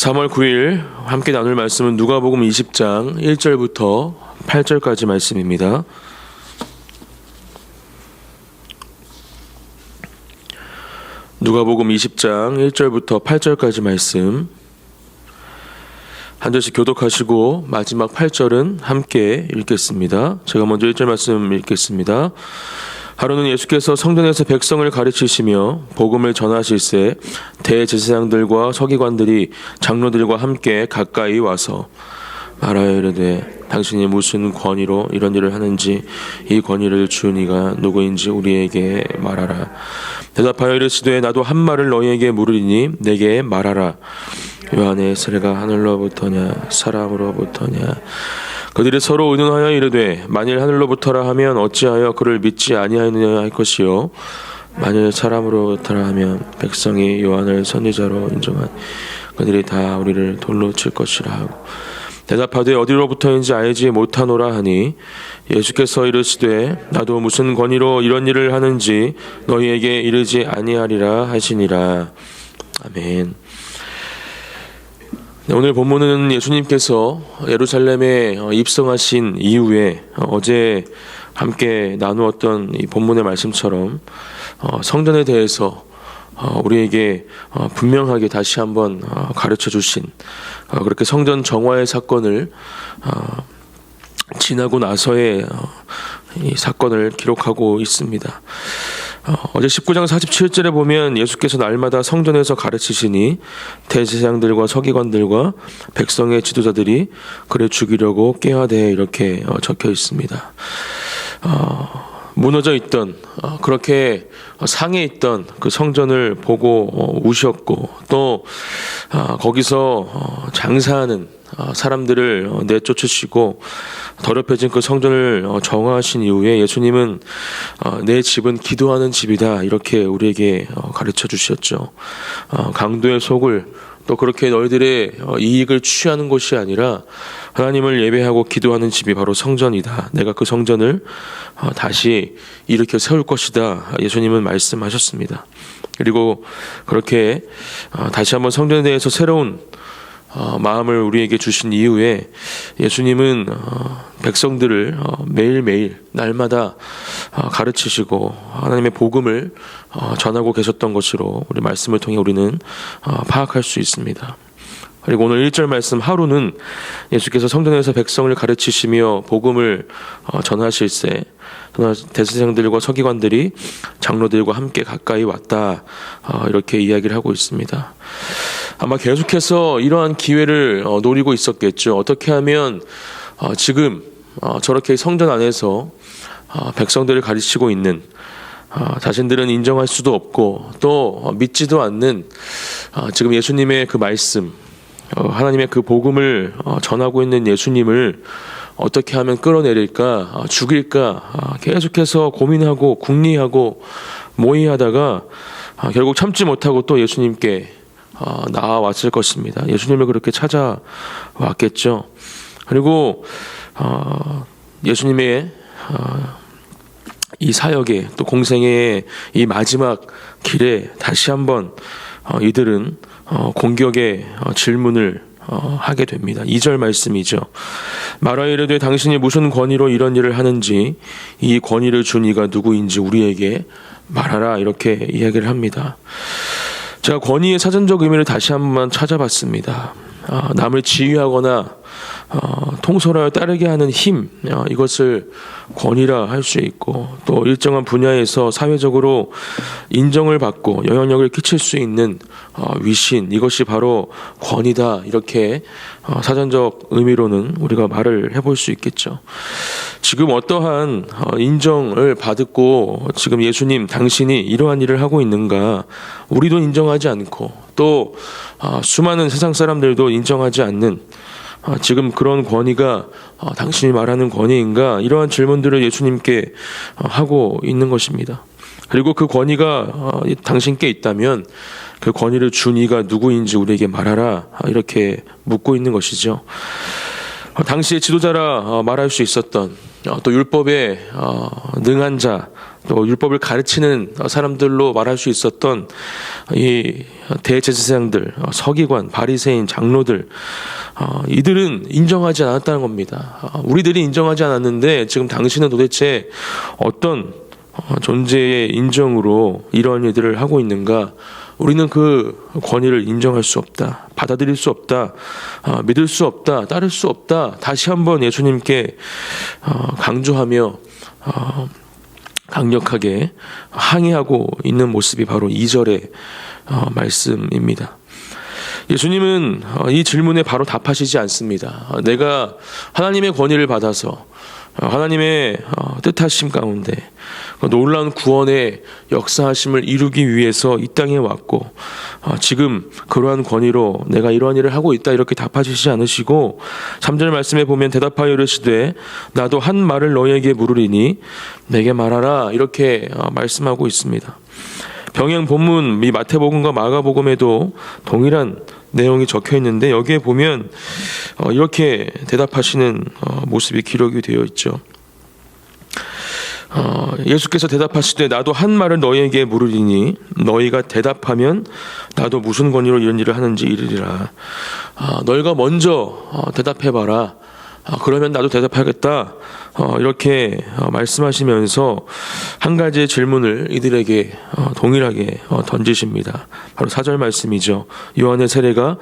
3월 9일 함께 나눌 말씀은 누가복음 20장 1절부터 8절까지 말씀입니다. 누가복음 20장 1절부터 8절까지 말씀 한 절씩 교독하시고 마지막 8절은 함께 읽겠습니다. 제가 먼저 1절 말씀 읽겠습니다. 하루는 예수께서 성전에서 백성을 가르치시며 복음을 전하실새 대제사장들과 서기관들이 장로들과 함께 가까이 와서 말하여 이르되 당신이 무슨 권위로 이런 일을 하는지 이 권위를 준 이가 누구인지 우리에게 말하라. 대답하여 이르시되 나도 한 말을 너희에게 물으리니 내게 말하라. 요한의 세례가 하늘로부터냐 사람으로부터냐. 그들이 서로 의논하여 이르되 만일 하늘로부터라 하면 어찌하여 그를 믿지 아니하느냐 할 것이요 만일 사람으로부터라 하면 백성이 요한을 선지자로 인정한 그들이 다 우리를 돌로 칠 것이라 하고 대답하되 어디로부터인지 알지 못하노라 하니 예수께서 이르시되 나도 무슨 권위로 이런 일을 하는지 너희에게 이르지 아니하리라 하시니라. 아멘. 오늘 본문은 예수님께서 예루살렘에 입성하신 이후에 어제 함께 나누었던 이 본문의 말씀처럼 성전에 대해서 우리에게 분명하게 다시 한번 가르쳐 주신 그렇게 성전 정화의 사건을 지나고 나서의 이 사건을 기록하고 있습니다. 어제 19장 47절에 보면 예수께서 날마다 성전에서 가르치시니 대제사장들과 서기관들과 백성의 지도자들이 그를 죽이려고 꾀하되 이렇게 적혀 있습니다. 무너져 있던 그렇게 상해 있던 그 성전을 보고 우셨고 또 거기서 장사하는 사람들을 내쫓으시고 더럽혀진 그 성전을 정화하신 이후에 예수님은 내 집은 기도하는 집이다 이렇게 우리에게 가르쳐 주셨죠. 강도의 속을 또 그렇게 너희들의 이익을 취하는 것이 아니라 하나님을 예배하고 기도하는 집이 바로 성전이다. 내가 그 성전을 다시 일으켜 세울 것이다. 예수님은 말씀하셨습니다. 그리고 그렇게 다시 한번 성전에 대해서 새로운 마음을 우리에게 주신 이후에 예수님은 백성들을 매일매일 날마다 가르치시고 하나님의 복음을 전하고 계셨던 것으로 우리 말씀을 통해 우리는 파악할 수 있습니다. 그리고 오늘 1절 말씀 하루는 예수께서 성전에서 백성을 가르치시며 복음을 전하실새 대제사장들과 서기관들이 장로들과 함께 가까이 왔다 이렇게 이야기를 하고 있습니다. 아마 계속해서 이러한 기회를 노리고 있었겠죠. 어떻게 하면 지금 저렇게 성전 안에서 백성들을 가르치고 있는 자신들은 인정할 수도 없고 또 믿지도 않는 지금 예수님의 그 말씀 하나님의 그 복음을 전하고 있는 예수님을 어떻게 하면 끌어내릴까 죽일까 계속해서 고민하고 궁리하고 모의하다가 결국 참지 못하고 또 예수님께 나와왔을 것입니다. 예수님을 그렇게 찾아왔겠죠. 그리고 예수님의 이 사역에 또 공생의 이 마지막 길에 다시 한번 이들은 공격의 질문을 하게 됩니다. 2절 말씀이죠. 말하여 이르되 당신이 무슨 권위로 이런 일을 하는지 이 권위를 준 이가 누구인지 우리에게 말하라 이렇게 이야기를 합니다. 제가 권위의 사전적 의미를 다시 한번 찾아봤습니다. 남을 지휘하거나 통솔하여 따르게 하는 힘 이것을 권위라 할 수 있고 또 일정한 분야에서 사회적으로 인정을 받고 영향력을 끼칠 수 있는 위신 이것이 바로 권위다 이렇게 사전적 의미로는 우리가 말을 해볼 수 있겠죠. 지금 어떠한 인정을 받고 지금 예수님 당신이 이러한 일을 하고 있는가 우리도 인정하지 않고 또 수많은 세상 사람들도 인정하지 않는 지금 그런 권위가 당신이 말하는 권위인가 이러한 질문들을 예수님께 하고 있는 것입니다. 그리고 그 권위가 당신께 있다면 그 권위를 준 이가 누구인지 우리에게 말하라 이렇게 묻고 있는 것이죠. 당시의 지도자라 말할 수 있었던 또 율법에 능한 자, 또 율법을 가르치는 사람들로 말할 수 있었던 이 대제사장들, 서기관, 바리새인, 장로들, 이들은 인정하지 않았다는 겁니다. 우리들이 인정하지 않았는데 지금 당신은 도대체 어떤 존재의 인정으로 이러한 일들을 하고 있는가? 우리는 그 권위를 인정할 수 없다, 받아들일 수 없다, 믿을 수 없다, 따를 수 없다. 다시 한번 예수님께 강조하며 강력하게 항의하고 있는 모습이 바로 2절의 말씀입니다. 예수님은 이 질문에 바로 답하시지 않습니다. 내가 하나님의 권위를 받아서 하나님의 뜻하심 가운데 놀라운 구원의 역사하심을 이루기 위해서 이 땅에 왔고 지금 그러한 권위로 내가 이러한 일을 하고 있다 이렇게 답하시지 않으시고 3절 말씀에 보면 대답하여 이르시되 나도 한 말을 너희에게 물으리니 내게 말하라 이렇게 말씀하고 있습니다. 병행 본문 이 마태복음과 마가복음에도 동일한 내용이 적혀 있는데 여기에 보면 이렇게 대답하시는 모습이 기록이 되어 있죠. 예수께서 대답하시되 나도 한 말을 너희에게 물으리니 너희가 대답하면 나도 무슨 권위로 이런 일을 하는지 이르리라. 너희가 먼저 대답해봐라. 그러면 나도 대답하겠다. 이렇게 말씀하시면서 한 가지의 질문을 이들에게 동일하게 던지십니다. 바로 4절 말씀이죠. 요한의 세례가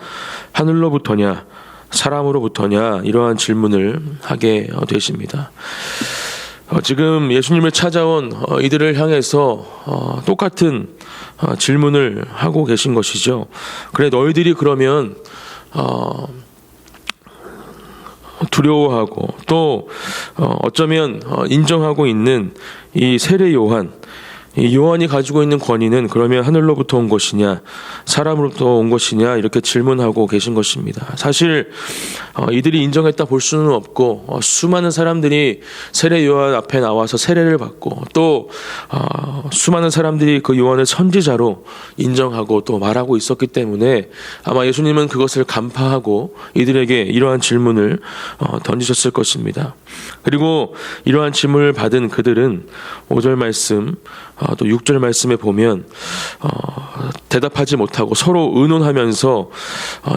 하늘로부터냐 사람으로부터냐 이러한 질문을 하게 되십니다. 지금 예수님을 찾아온 이들을 향해서 똑같은 질문을 하고 계신 것이죠. 그래 너희들이 그러면 두려워하고 또 어쩌면 인정하고 있는 이 세례 요한, 이 요한이 가지고 있는 권위는 그러면 하늘로부터 온 것이냐 사람으로부터 온 것이냐 이렇게 질문하고 계신 것입니다. 사실 이들이 인정했다 볼 수는 없고 수많은 사람들이 세례 요한 앞에 나와서 세례를 받고 또 수많은 사람들이 그 요한을 선지자로 인정하고 또 말하고 있었기 때문에 아마 예수님은 그것을 간파하고 이들에게 이러한 질문을 던지셨을 것입니다. 그리고 이러한 질문을 받은 그들은 5절 말씀 또 6절 말씀에 보면 대답하지 못하고 서로 의논하면서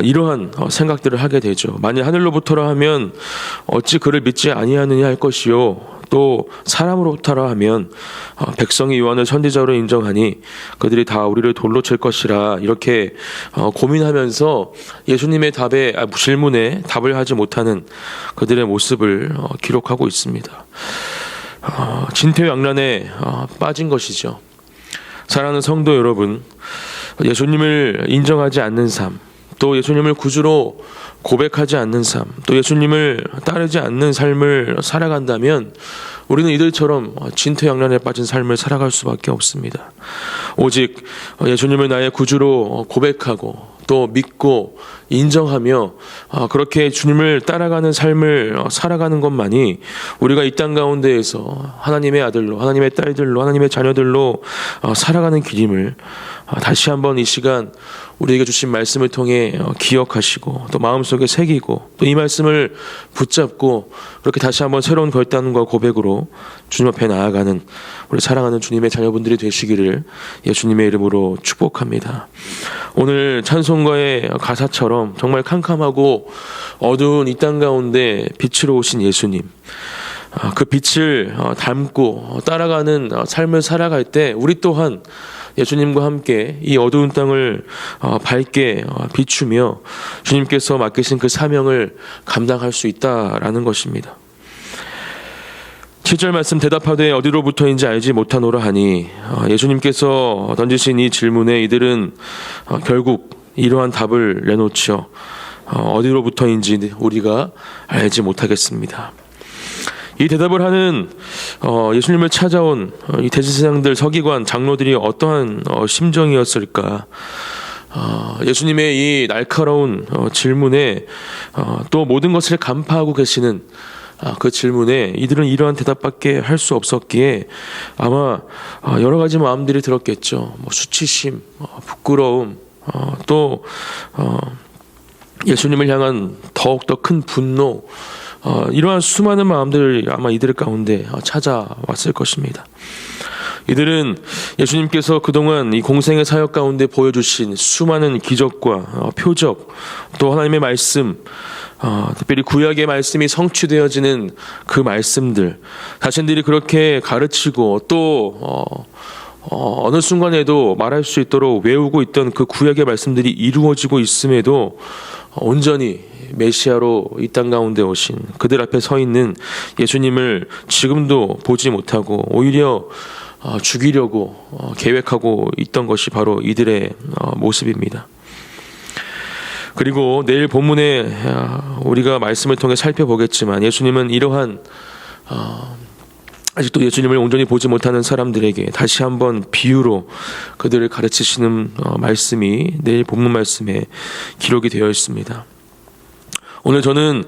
이러한 생각들을 하게 되죠. 만일 하늘로부터라 하면 어찌 그를 믿지 아니하느냐 할 것이요 또 사람으로부터라 하면 백성이 요한을 선지자로 인정하니 그들이 다 우리를 돌로 칠 것이라 이렇게 고민하면서 예수님의 질문에 답을 하지 못하는 그들의 모습을 기록하고 있습니다. 진퇴양난에 빠진 것이죠. 사랑하는 성도 여러분, 예수님을 인정하지 않는 삶, 또 예수님을 구주로 고백하지 않는 삶, 또 예수님을 따르지 않는 삶을 살아간다면 우리는 이들처럼 진퇴양난에 빠진 삶을 살아갈 수밖에 없습니다. 오직 예수님을 나의 구주로 고백하고 또 믿고 인정하며 그렇게 주님을 따라가는 삶을 살아가는 것만이 우리가 이 땅 가운데에서 하나님의 아들로 하나님의 딸들로 하나님의 자녀들로 살아가는 길임을 다시 한번 이 시간 우리에게 주신 말씀을 통해 기억하시고 또 마음속에 새기고 또 이 말씀을 붙잡고 그렇게 다시 한번 새로운 결단과 고백으로 주님 앞에 나아가는 우리 사랑하는 주님의 자녀분들이 되시기를 예수님의 이름으로 축복합니다. 오늘 찬송가의 가사처럼 정말 캄캄하고 어두운 이 땅 가운데 빛으로 오신 예수님, 그 빛을 담고 따라가는 삶을 살아갈 때 우리 또한 예수님과 함께 이 어두운 땅을 밝게 비추며 주님께서 맡기신 그 사명을 감당할 수 있다라는 것입니다. 7절 말씀 대답하되 어디로부터인지 알지 못하노라 하니 예수님께서 던지신 이 질문에 이들은 결국 이러한 답을 내놓죠. 어디로부터인지 우리가 알지 못하겠습니다. 이 대답을 하는 예수님을 찾아온 이 대제사장들, 서기관, 장로들이 어떠한 심정이었을까? 예수님의 이 날카로운 질문에 또 모든 것을 간파하고 계시는 그 질문에 이들은 이러한 대답밖에 할 수 없었기에 아마 여러 가지 마음들이 들었겠죠. 수치심, 부끄러움, 또 예수님을 향한 더욱더 큰 분노, 이러한 수많은 마음들이 아마 이들 가운데 찾아왔을 것입니다. 이들은 예수님께서 그동안 이 공생의 사역 가운데 보여주신 수많은 기적과 표적, 또 하나님의 말씀, 특별히 구약의 말씀이 성취되어지는 그 말씀들, 자신들이 그렇게 가르치고 또 어느 순간에도 말할 수 있도록 외우고 있던 그 구약의 말씀들이 이루어지고 있음에도 온전히 메시아로 이 땅 가운데 오신 그들 앞에 서 있는 예수님을 지금도 보지 못하고 오히려 죽이려고 계획하고 있던 것이 바로 이들의 모습입니다. 그리고 내일 본문에 우리가 말씀을 통해 살펴보겠지만 예수님은 이러한 아직도 예수님을 온전히 보지 못하는 사람들에게 다시 한번 비유로 그들을 가르치시는 말씀이 내일 본문 말씀에 기록이 되어 있습니다. 오늘 저는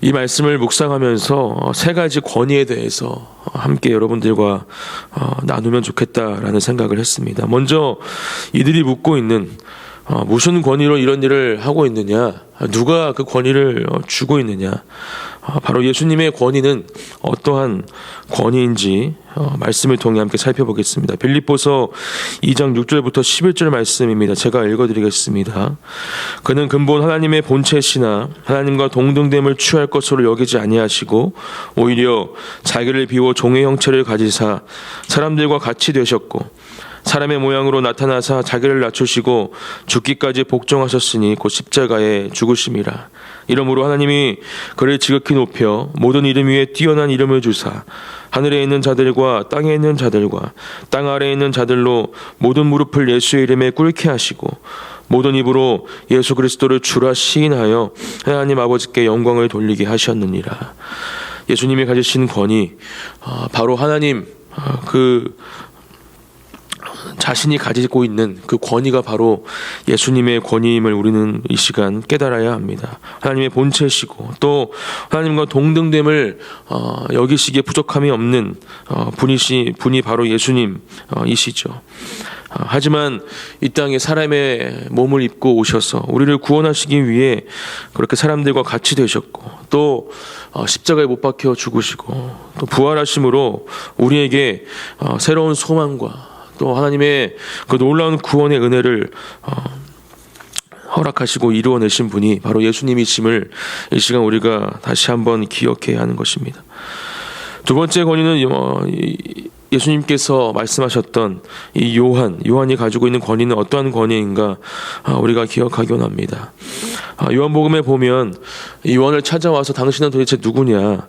이 말씀을 묵상하면서 세 가지 권위에 대해서 함께 여러분들과 나누면 좋겠다라는 생각을 했습니다. 먼저 이들이 묻고 있는 무슨 권위로 이런 일을 하고 있느냐, 누가 그 권위를 주고 있느냐, 바로 예수님의 권위는 어떠한 권위인지 말씀을 통해 함께 살펴보겠습니다. 빌립보서 2장 6절부터 11절 말씀입니다. 제가 읽어드리겠습니다. 그는 근본 하나님의 본체시나 하나님과 동등됨을 취할 것으로 여기지 아니하시고 오히려 자기를 비워 종의 형체를 가지사 사람들과 같이 되셨고 사람의 모양으로 나타나사 자기를 낮추시고 죽기까지 복종하셨으니 곧 십자가에 죽으심이라. 이러므로 하나님이 그를 지극히 높여 모든 이름 위에 뛰어난 이름을 주사 하늘에 있는 자들과 땅에 있는 자들과 땅 아래에 있는 자들로 모든 무릎을 예수의 이름에 꿇게 하시고 모든 입으로 예수 그리스도를 주라 시인하여 하나님 아버지께 영광을 돌리게 하셨느니라. 예수님이 가지신 권위, 바로 하나님 자신이 가지고 있는 그 권위가 바로 예수님의 권위임을 우리는 이 시간 깨달아야 합니다. 하나님의 본체시고 또 하나님과 동등됨을 여기시기에 부족함이 없는 분이 바로 예수님이시죠. 하지만 이 땅에 사람의 몸을 입고 오셔서 우리를 구원하시기 위해 그렇게 사람들과 같이 되셨고 또 십자가에 못 박혀 죽으시고 또 부활하심으로 우리에게 새로운 소망과 또 하나님의 그 놀라운 구원의 은혜를 허락하시고 이루어내신 분이 바로 예수님이심을 이 시간 우리가 다시 한번 기억해야 하는 것입니다. 두 번째 권위는 예수님께서 말씀하셨던 이 요한이 가지고 있는 권위는 어떠한 권위인가 우리가 기억하기 원합니다. 요한복음에 보면 요한을 찾아와서 당신은 도대체 누구냐,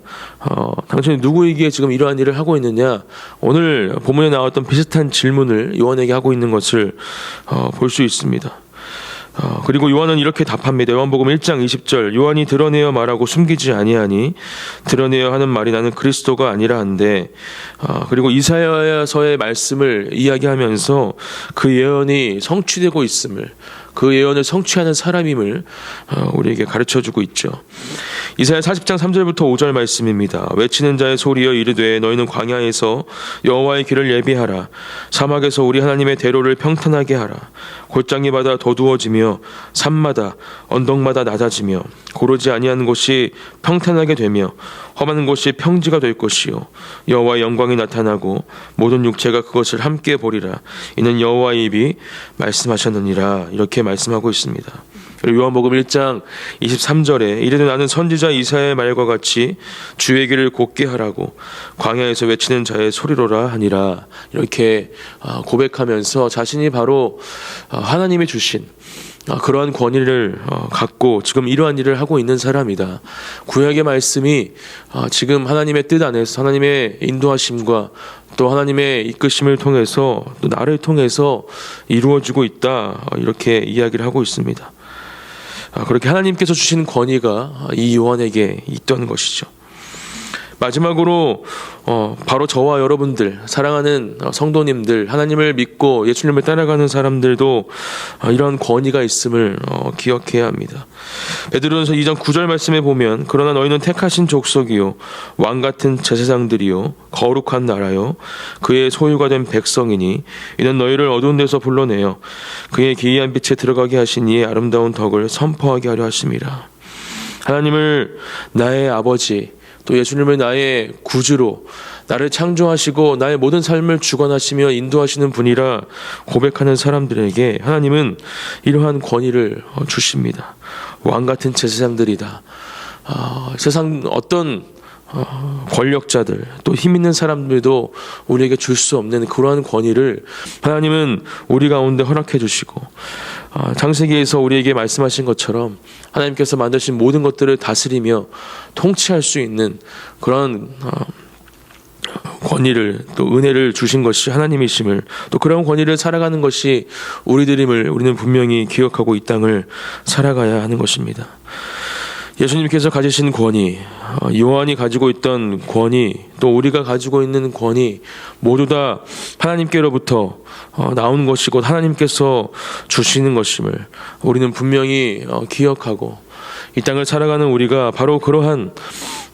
당신은 누구이기에 지금 이러한 일을 하고 있느냐, 오늘 본문에 나왔던 비슷한 질문을 요한에게 하고 있는 것을 볼 수 있습니다. 그리고 요한은 이렇게 답합니다. 요한복음 1장 20절 요한이 드러내어 말하고 숨기지 아니하니 드러내어 하는 말이 나는 그리스도가 아니라 한데, 그리고 이사야서의 말씀을 이야기하면서 그 예언이 성취되고 있음을, 그 예언을 성취하는 사람임을 우리에게 가르쳐주고 있죠. 이사야 40장 3절부터 5절 말씀입니다. 외치는 자의 소리여 이르되 너희는 광야에서 여호와의 길을 예비하라. 사막에서 우리 하나님의 대로를 평탄하게 하라. 골짜기 바다 더두어지며 산마다 언덕마다 낮아지며 고르지 아니하는 곳이 평탄하게 되며 험한 곳이 평지가 될 것이요 여호와의 영광이 나타나고 모든 육체가 그것을 함께 보리라. 이는 여호와의 입이 말씀하셨느니라. 이렇게 말씀하고 있습니다. 그리고 요한복음 1장 23절에 이르되 나는 선지자 이사야의 말과 같이 주의 길을 곧게 하라고 광야에서 외치는 자의 소리로라 하니라. 이렇게 고백하면서 자신이 바로 하나님이 주신 그러한 권위를 갖고 지금 이러한 일을 하고 있는 사람이다. 구약의 말씀이 지금 하나님의 뜻 안에서 하나님의 인도하심과 또 하나님의 이끄심을 통해서 또 나를 통해서 이루어지고 있다. 이렇게 이야기를 하고 있습니다. 그렇게 하나님께서 주신 권위가 이 요한에게 있던 것이죠. 마지막으로 바로 저와 여러분들, 사랑하는 성도님들, 하나님을 믿고 예수님을 따라가는 사람들도 이런 권위가 있음을 기억해야 합니다. 베드로전서 2장 9절 말씀에 보면 그러나 너희는 택하신 족속이요 왕같은 제사장들이요 거룩한 나라요 그의 소유가 된 백성이니 이는 너희를 어두운 데서 불러내어 그의 기이한 빛에 들어가게 하신 이의 아름다운 덕을 선포하게 하려 하심이라. 하나님을 나의 아버지, 또 예수님을 나의 구주로, 나를 창조하시고 나의 모든 삶을 주관하시며 인도하시는 분이라 고백하는 사람들에게 하나님은 이러한 권위를 주십니다. 왕같은 제사장들이다. 세상 어떤 권력자들, 또 힘 있는 사람들도 우리에게 줄 수 없는 그러한 권위를 하나님은 우리 가운데 허락해 주시고, 창세기에서 우리에게 말씀하신 것처럼 하나님께서 만드신 모든 것들을 다스리며 통치할 수 있는 그런 권위를, 또 은혜를 주신 것이 하나님이심을, 또 그런 권위를 살아가는 것이 우리들임을 우리는 분명히 기억하고 이 땅을 살아가야 하는 것입니다. 예수님께서 가지신 권위, 요한이 가지고 있던 권위, 또 우리가 가지고 있는 권위 모두 다 하나님께로부터 나오는 것이고 하나님께서 주시는 것임을 우리는 분명히 기억하고, 이 땅을 살아가는 우리가 바로 그러한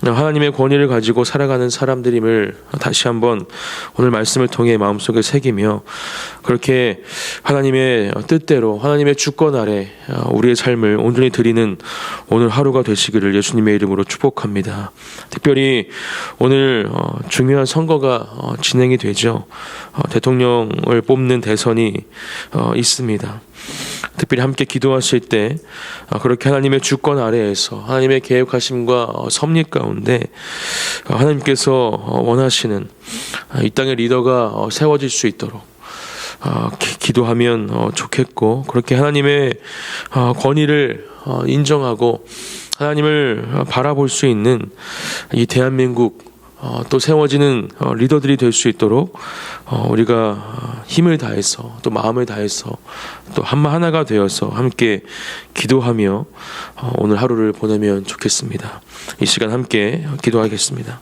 하나님의 권위를 가지고 살아가는 사람들임을 다시 한번 오늘 말씀을 통해 마음속에 새기며, 그렇게 하나님의 뜻대로 하나님의 주권 아래 우리의 삶을 온전히 드리는 오늘 하루가 되시기를 예수님의 이름으로 축복합니다. 특별히 오늘 중요한 선거가 진행이 되죠. 대통령을 뽑는 대선이 있습니다. 특별히 함께 기도하실 때 그렇게 하나님의 주권 아래에서 하나님의 계획하심과 섭리 가운데 하나님께서 원하시는 이 땅의 리더가 세워질 수 있도록 기도하면 좋겠고, 그렇게 하나님의 권위를 인정하고 하나님을 바라볼 수 있는 이 대한민국 또 세워지는 리더들이 될 수 있도록 우리가 힘을 다해서, 또 마음을 다해서, 또 하나가 되어서 함께 기도하며 오늘 하루를 보내면 좋겠습니다. 이 시간 함께 기도하겠습니다.